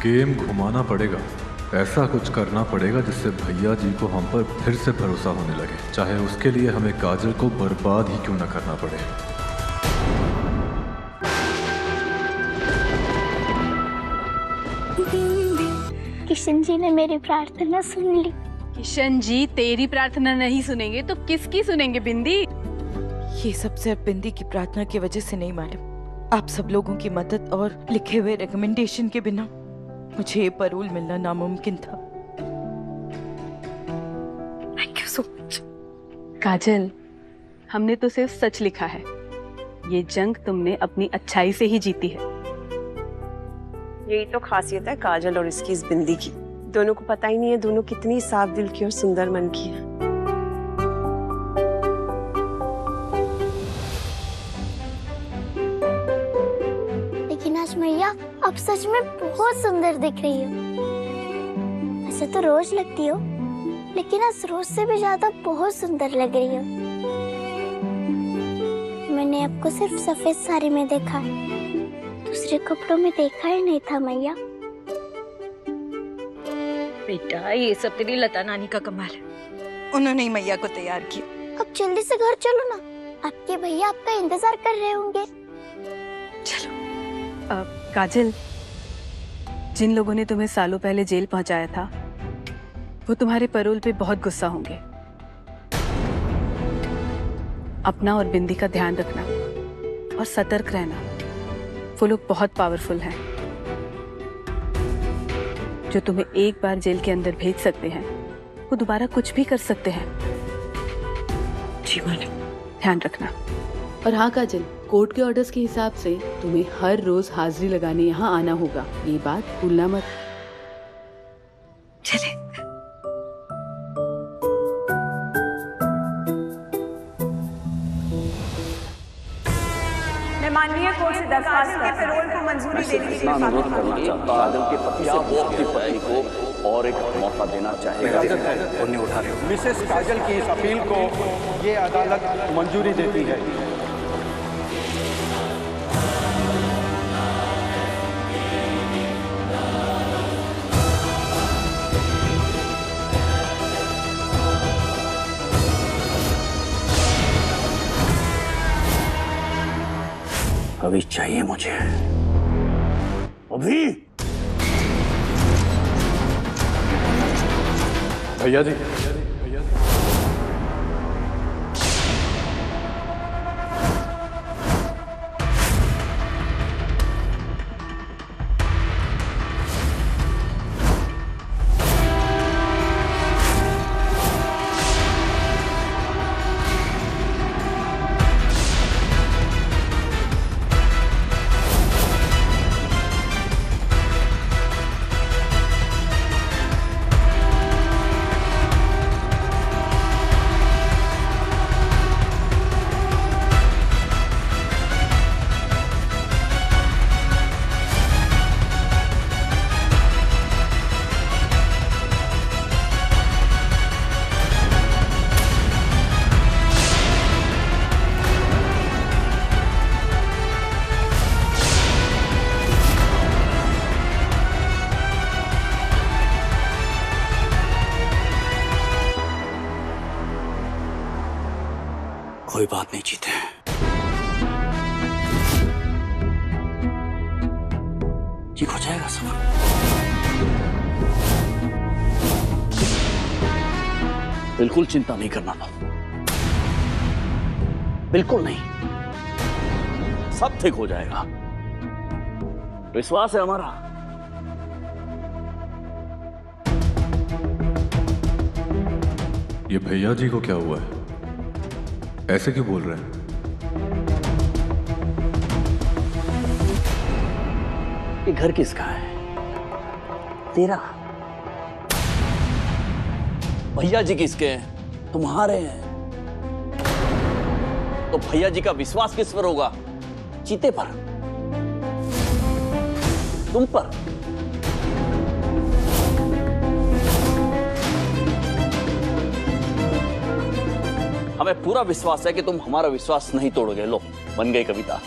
Game घुमाना पड़ेगा, ऐसा कुछ करना पड़ेगा जिससे भैया जी को हम पर फिर से भरोसा होने लगे, चाहे उसके लिए हमें काजल को बर्बाद ही क्यों ना करना पड़े। किशन जी ने मेरी प्रार्थना सुन ली। किशन जी तेरी प्रार्थना नहीं सुनेंगे तो किसकी सुनेंगे बिंदी? ये सब सिर्फ बिंदी की प्रार्थना की वजह से नहीं मैडम, आप सब लोगों की मदद और लिखे हुए रिकमेंडेशन के बिना मुझे ये पैरोल मिलना नामुमकिन था। Thank you so much. Kajal, हमने तो सिर्फ सच लिखा है। ये जंग तुमने अपनी अच्छाई से ही जीती है। यही तो खासियत है काजल और इसकी इस बिंदी की। दोनों को पता ही नहीं है दोनों कितनी साफ दिल की और सुंदर मन की है। लेकिन आज मैया अब सच में बहुत सुंदर दिख रही हो। ऐसे तो रोज लगती हो, लेकिन आज रोज से भी ज्यादा बहुत सुंदर लग रही हो। मैंने आपको सिर्फ सफेद साड़ी में देखा है, दूसरे कपड़ों में देखा ही नहीं था मैया। बेटा ये सब तेरी लता नानी का कमाल है, उन्होंने ही मैया को तैयार किया। अब जल्दी से घर चलो ना, आपके भैया आपका इंतजार कर रहे होंगे। चलो। काजल, जिन लोगों ने तुम्हें सालों पहले जेल पहुंचाया था वो तुम्हारे पैरोल पे बहुत गुस्सा होंगे। अपना और बिंदी का ध्यान रखना और सतर्क रहना। वो लोग बहुत पावरफुल हैं जो तुम्हें एक बार जेल के अंदर भेज सकते हैं, वो दोबारा कुछ भी कर सकते हैं। जी मैडम। ध्यान रखना। और हाँ काजल, कोर्ट के ऑर्डर्स के हिसाब से तुम्हें हर रोज हाजिरी लगाने यहाँ आना होगा, ये बात भूलना मत। चले। मैं माननीय कोर्ट से दरखास्त के पैरोल को मंजूरी देने के लिए अनुरोध करना चाहता काजल के पति से वो अपनी पत्नी को और एक मौका देना चाहेगा। उन्हें उठा रहे हो। मिसेस काजल की इस अपील को ये अदालत मंजूरी देती है। अभी चाहिए मुझे, अभी। भैया जी, कोई बात नहीं, जीते हैं। ठीक हो जाएगा सब। बिल्कुल चिंता नहीं करना, बिल्कुल नहीं, सब ठीक हो जाएगा, विश्वास है हमारा। ये भैया जी को क्या हुआ है? ऐसे क्यों बोल रहे हैं? ये घर किसका है? तेरा। भैया जी किसके हैं? तुम्हारे हैं। तो भैया जी का विश्वास किस पर होगा? चीते पर, तुम पर। हमें पूरा विश्वास है कि तुम हमारा विश्वास नहीं तोड़ोगे। लो, बन गई कविता।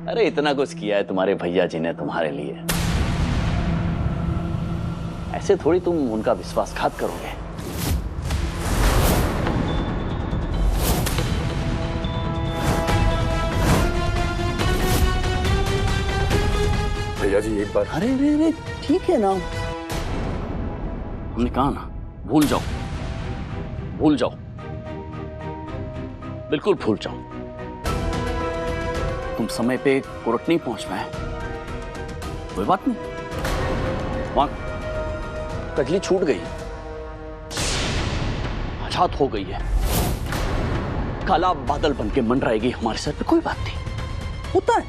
अरे इतना कुछ किया है तुम्हारे भैया जी ने तुम्हारे लिए, ऐसे थोड़ी तुम उनका विश्वासघात करोगे। भैया जी एक बार। अरे रे रे ठीक है ना, हमने कहा ना भूल जाओ, भूल जाओ, बिल्कुल भूल जाओ। तुम समय पे कोर्ट नहीं पहुंच पाए, कोई बात नहीं, वहां कजली छूट गई, आजाद हो गई है, काला बादल बन के मंडराएगी हमारे सर पे, कोई बात नहीं, होता है।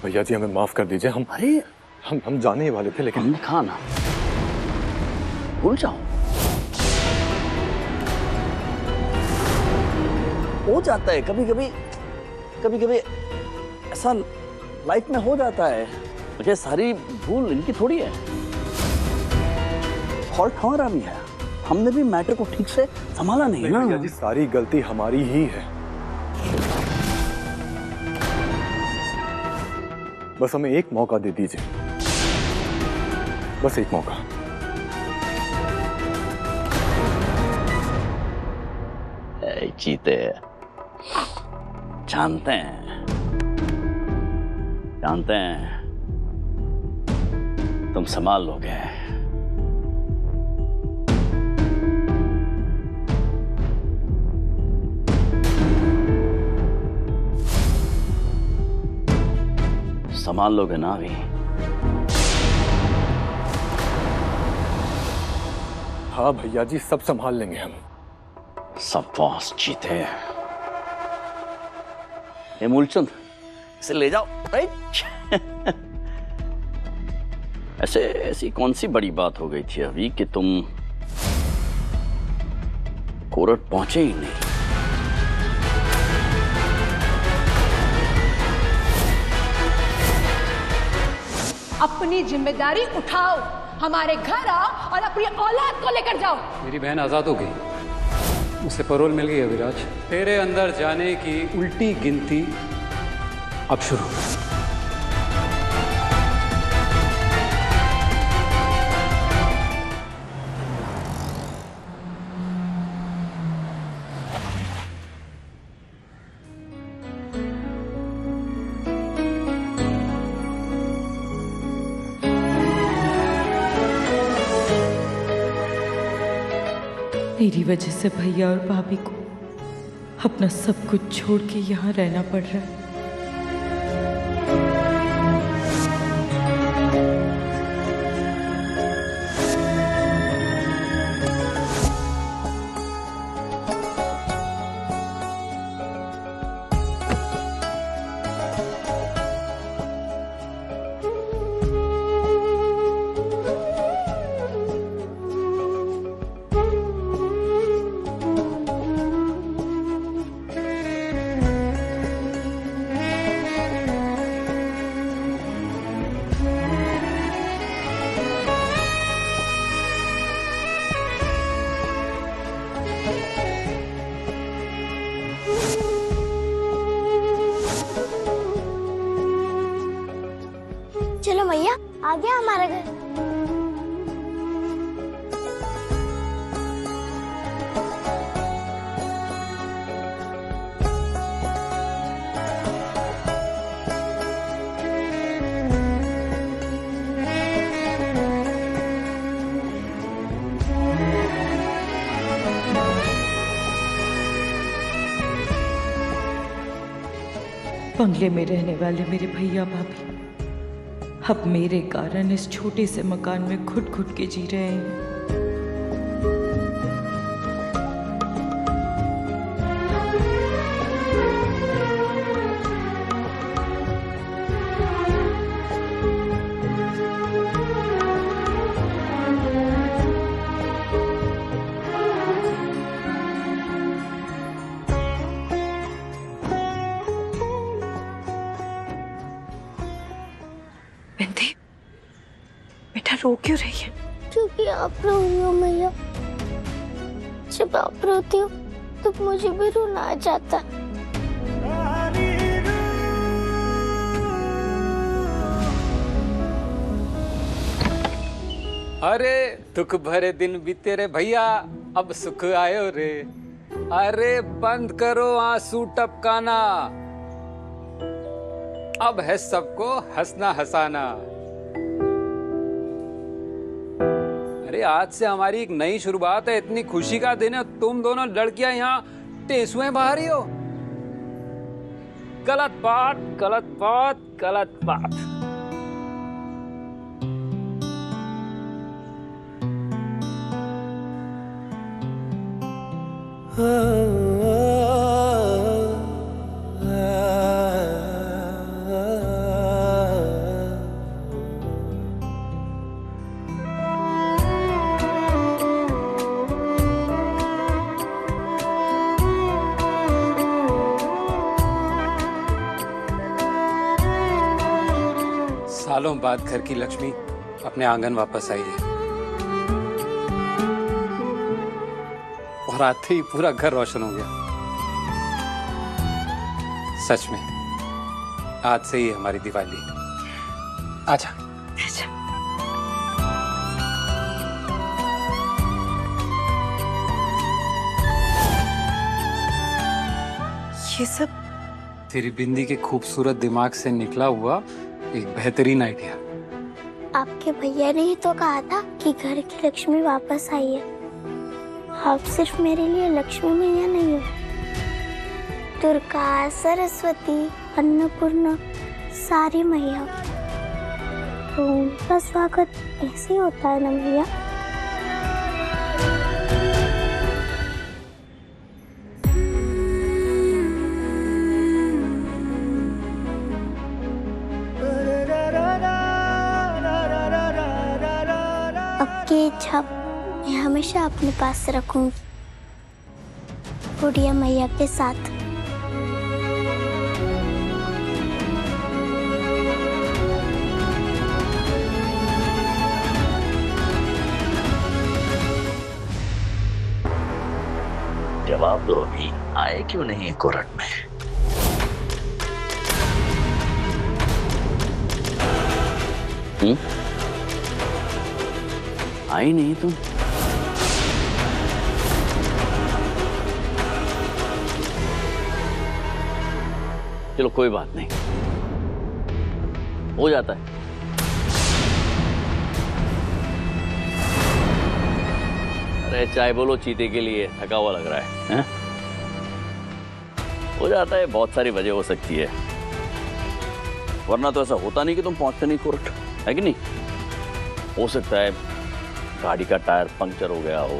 भैया जी हमें माफ कर दीजिए, अरे हम जाने ही वाले थे, लेकिन हमने कहा ना भूल जाओ। हो जाता है कभी कभी, कभी कभी ऐसा लाइफ में हो जाता है। मुझे सारी भूल इनकी थोड़ी है, फॉल्ट हमारा भी है, हमने भी मैटर को ठीक से संभाला नहीं ना। भैया जी सारी गलती हमारी ही है, बस हमें एक मौका दे दीजिए, बस एक मौका। चीते जानते हैं तुम संभाल लोगे। संभाल लोगे ना अभी? हाँ भैया जी सब संभाल लेंगे हम। सब बॉस जीते। ये मूलचंद इसे ले जाओ। ऐसी कौन सी बड़ी बात हो गई थी अभी कि तुम कोर्ट पहुंचे ही नहीं? अपनी जिम्मेदारी उठाओ, हमारे घर आओ और अपनी औलाद को लेकर जाओ। मेरी बहन आजाद हो गई, उसे पैरोल मिल गई है विराज। तेरे अंदर जाने की उल्टी गिनती अब शुरू। मेरी वजह से भैया और भाभी को अपना सब कुछ छोड़ के यहाँ रहना पड़ रहा है। चलो मैया, आ गया हमारा घर। बंगले में रहने वाले मेरे भैया भाभी अब मेरे कारण इस छोटे से मकान में घुट घुट के जी रहे हैं। बिंदी, बेटा रो क्यों रही है? क्योंकि आप रो रही हो मैया। जब आप रोती हो तो मुझे भी रोना आ जाता। अरे दुख भरे दिन बीते रे भैया, अब सुख आयो रे। अरे बंद करो आंसू टपकाना, अब है सबको हंसना हंसाना। अरे आज से हमारी एक नई शुरुआत है, इतनी खुशी का दिन है। तुम दोनों लड़कियां यहाँ टेसुएं बहा रही हो। गलत बात, गलत बात, गलत बात। सालों बाद घर की लक्ष्मी अपने आंगन वापस आई है और आते ही पूरा घर रोशन हो गया। सच में आज से ही हमारी दिवाली। आजा। ये सब तेरी बिंदी के खूबसूरत दिमाग से निकला हुआ एक बेहतरीन आइडिया। आपके भैया ने ही तो कहा था कि घर की लक्ष्मी वापस आई है। आप सिर्फ मेरे लिए लक्ष्मी मैया नहीं हो, दुर्गा, सरस्वती, अन्नपूर्णा, सारी मैया। तो उनका स्वागत ऐसे ही होता है ना भैया? आपकी इच्छा मैं हमेशा अपने पास रखूंगी, बुढ़िया मैया के साथ। जवाब दो, अभी आए क्यों नहीं कोर्ट में? आई नहीं तुम? चलो कोई बात नहीं, हो जाता है। अरे चाय बोलो चीते के लिए, थका हुआ लग रहा है? हो जाता है, बहुत सारी वजह हो सकती है, वरना तो ऐसा होता नहीं कि तुम पहुंचते नहीं कोर्ट, है कि नहीं? हो सकता है गाड़ी का टायर पंक्चर हो गया हो,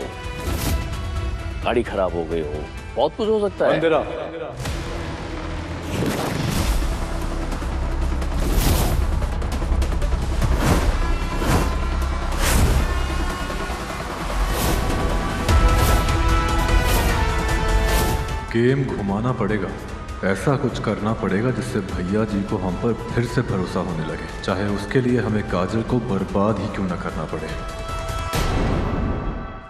गाड़ी खराब हो गई हो, बहुत कुछ हो सकता है। गेम घुमाना पड़ेगा, ऐसा कुछ करना पड़ेगा जिससे भैया जी को हम पर फिर से भरोसा होने लगे, चाहे उसके लिए हमें काजल को बर्बाद ही क्यों न करना पड़े।